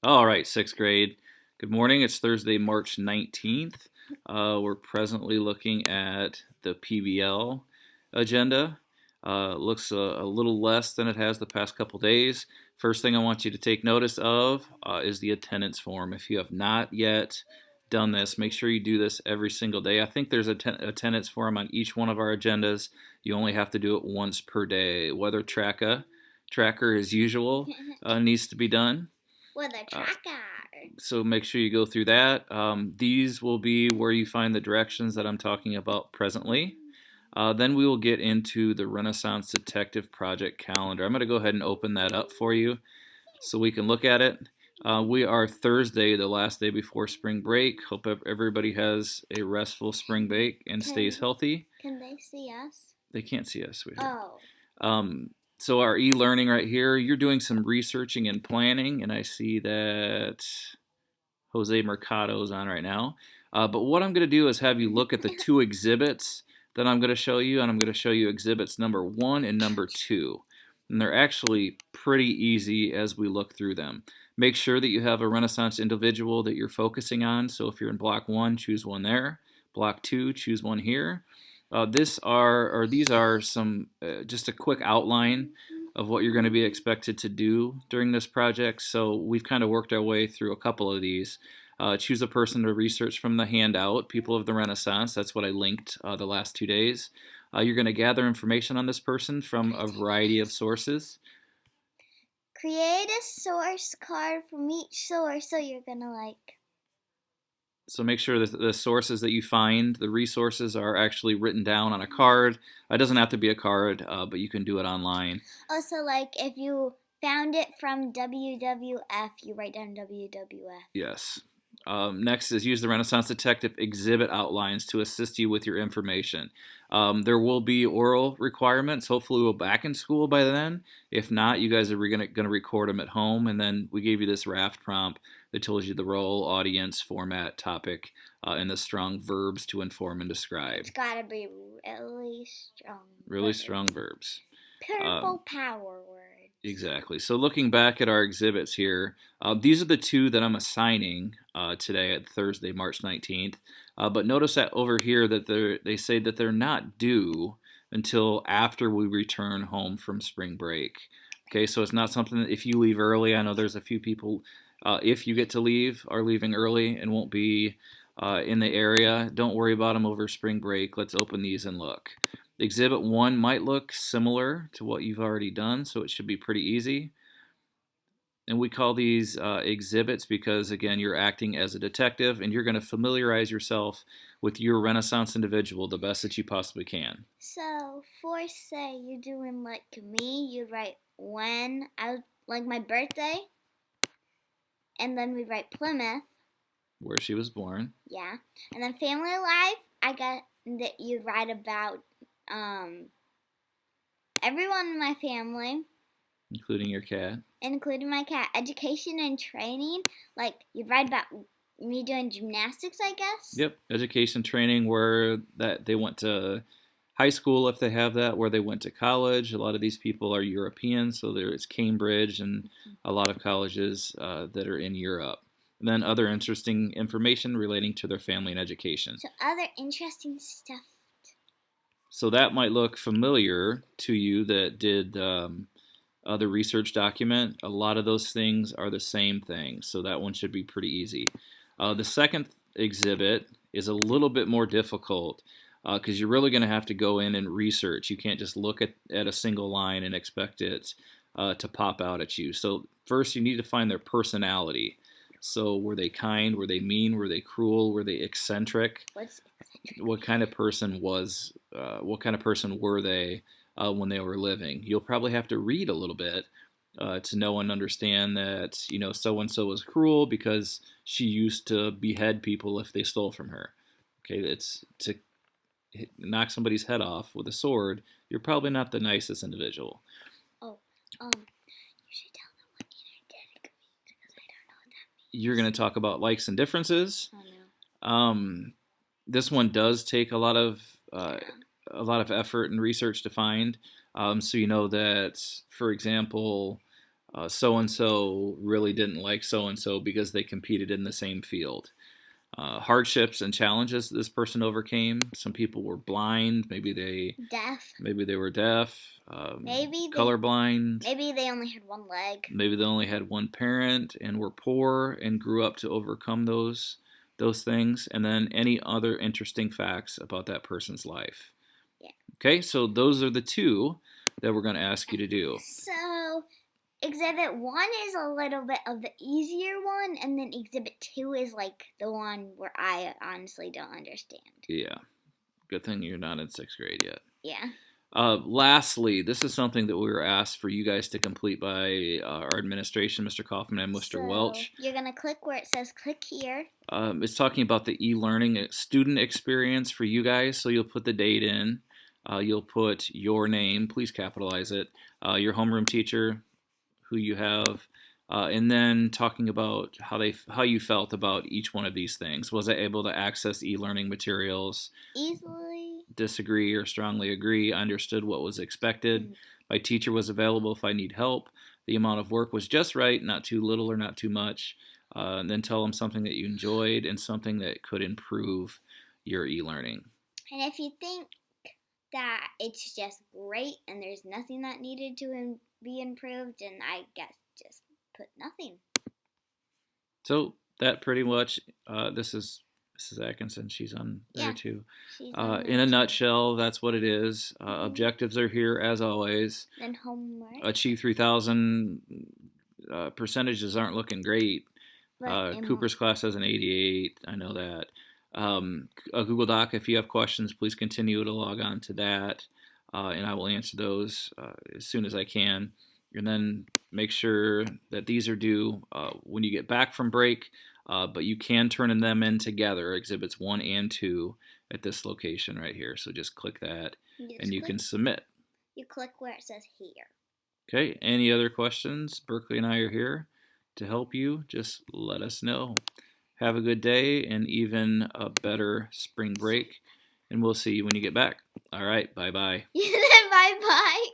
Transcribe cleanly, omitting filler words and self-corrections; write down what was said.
All right, sixth grade. Good morning. It's Thursday, March 19th. We're presently looking at the PBL agenda. Looks a little less than it has the past couple days. First thing I want you to take notice of is the attendance form. If you have not yet done this, make sure you do this every single day. I think there's an attendance form on each one of our agendas. You only have to do it once per day. Weather tracker as usual needs to be done. With a tracker. So make sure you go through that. These will be where you find the directions that I'm talking about presently. Then we will get into the Renaissance Detective Project calendar. I'm going to go ahead and open that up for you so we can look at it. We are Thursday, the last day before spring break. Hope everybody has a restful spring break and stays healthy. Can they see us? They can't see us, sweetheart. Oh. So our e-learning right here, you're doing some researching and planning, and I see that Jose Mercado's on right now. But what I'm going to do is have you look at the two exhibits that I'm going to show you, and I'm going to show you exhibits number 1 and number 2. And they're actually pretty easy as we look through them. Make sure that you have a Renaissance individual that you're focusing on. So if you're in block 1, choose one there. Block 2, choose one here. These are some just a quick outline of what you're going to be expected to do during this project. So we've kind of worked our way through a couple of these. Choose a person to research from the handout, People of the Renaissance. That's what I linked the last 2 days. You're going to gather information on this person from a variety of sources. Create a source card from each source, so you're going to So make sure that the sources that you find, the resources, are actually written down on a card. It doesn't have to be a card, but you can do it online. Also, if you found it from WWF, you write down WWF. Yes. Next is use the Renaissance Detective exhibit outlines to assist you with your information. There will be oral requirements. Hopefully we'll be back in school by then. If not, you guys are going to record them at home, and then we gave you this raft prompt that tells you the role, audience, format, topic, and the strong verbs to inform and describe. It's got to be really strong. Really strong verbs. Purple power words. Exactly. So looking back at our exhibits here, these are the two that I'm assigning today at Thursday, March 19th. But notice that over here that they say that they're not due until after we return home from spring break. Okay, so it's not something that if you leave early, I know there's a few people, if you get to leave, are leaving early and won't be in the area. Don't worry about them over spring break. Let's open these and look. Exhibit 1 might look similar to what you've already done, so it should be pretty easy. And we call these exhibits because, again, you're acting as a detective and you're going to familiarize yourself with your Renaissance individual the best that you possibly can. So, for say you're doing like me, you write when I was like my birthday, and then we write Plymouth. Where she was born. Yeah. And then family life, I got that you write about everyone in my family. Including your cat. Including my cat. Education and training, you'd write about me doing gymnastics, I guess. Yep, education training where that they went to high school if they have that, where they went to college. A lot of these people are European, so there's Cambridge and a lot of colleges that are in Europe. And then other interesting information relating to their family and education. So other interesting stuff. So that might look familiar to you that did the research document. A lot of those things are the same thing, so that one should be pretty easy. The second exhibit is a little bit more difficult because you're really going to have to go in and research. You can't just look at a single line and expect it to pop out at you. So first you need to find their personality. So were they kind? Were they mean? Were they cruel? Were they eccentric? What's eccentric? What kind of person was? What kind of person were they when they were living? You'll probably have to read a little bit to know and understand that so and so was cruel because she used to behead people if they stole from her. Okay, it's to knock somebody's head off with a sword. You're probably not the nicest individual. Oh, you should tell them what energetic means because I don't know what that means. You're going to talk about likes and differences. Oh no. This one does take a lot of effort and research to find. So you know that, for example, so and so really didn't like so and so because they competed in the same field. Hardships and challenges this person overcame. Some people were blind. Deaf. Maybe they were deaf. Maybe colorblind. Maybe they only had one leg. Maybe they only had one parent and were poor and grew up to overcome those things. And then any other interesting facts about that person's life. Yeah. Okay, so those are the two that we're going to ask you to do. So Exhibit 1 is a little bit of the easier one, and then Exhibit 2 is like the one where I honestly don't understand. Yeah. Good thing you're not in 6th grade yet. Yeah. Lastly, this is something that we were asked for you guys to complete by our administration, Mr. Kaufman and Mr. Welch. You're going to click where it says click here. It's talking about the e-learning student experience for you guys. So you'll put the date in. You'll put your name. Please capitalize it. Your homeroom teacher, who you have, and then talking about how you felt about each one of these things. Was I able to access e-learning materials easily? Disagree or strongly agree. I understood what was expected. My teacher was available if I need help. The amount of work was just right, not too little or not too much. And then tell them something that you enjoyed and something that could improve your e-learning. And if you think that it's just great and there's nothing that needed to be improved, and I guess just put nothing. So that pretty much, this is Mrs. Atkinson. She's on there too. In a nutshell, that's what it is. Objectives are here as always. Then homework. Achieve 3,000. Percentages aren't looking great. Cooper's class has an 88. I know that. A Google Doc, if you have questions, please continue to log on to that, and I will answer those as soon as I can. And then make sure that these are due when you get back from break, but you can turn them in together, Exhibits 1 and 2, at this location right here. So just click that, and you can submit. You click where it says here. Okay, any other questions? Berkeley and I are here to help you. Just let us know. Have a good day and even a better spring break. And we'll see you when you get back. All right, bye-bye. You said bye-bye.